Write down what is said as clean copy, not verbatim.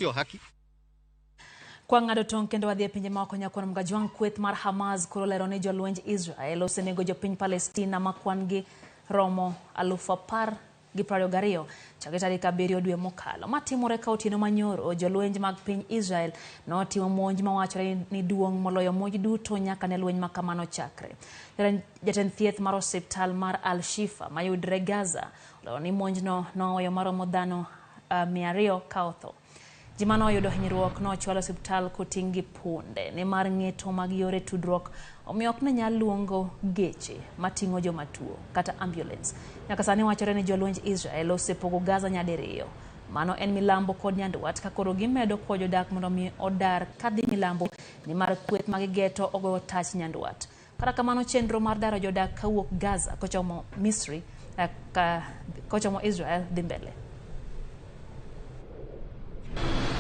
Sio haki. Kwa ng'ado tong' kendo wadhi e pinje maoko nyakon mgajwang' kweth mar Hamas koro lero ni jolwenj Israel osenego jopiny Palestina ma kwan-gi romo 10,022 chakre tarik 7 dwe mokalo. Matimore ka otieno manyoro jolwenj mag piny Israel notimo monj mawachore ni duong' moloyo monj duto nyaka ne lweny makamano chakre. Jatend thieth mar osiptal mar Al-Shifa mayudre Gaza olero ni monjno noweyo maromo dhano 200 ka otho. Ji mane oyudo hinyruok nochwal osiptal koting' gi punde ni mar ng'eto mag yore tudruok omiyo ok ne nyal luongo geche mating'o joma tuo kata ambulance. Nyaka sani wachore ni jolwenj Israel osepogo Gaza nyadiriyo. Mano en milambo kod nyandwat ka koro gimedo kwa jodak mondo mi odar kadhi milambo ni mar kweth magigeto ogo tach nyandwat. Kata kamano chenro mar daro jodak kawuok Gaza kochomo Misri kochomo Israel dhi mbele.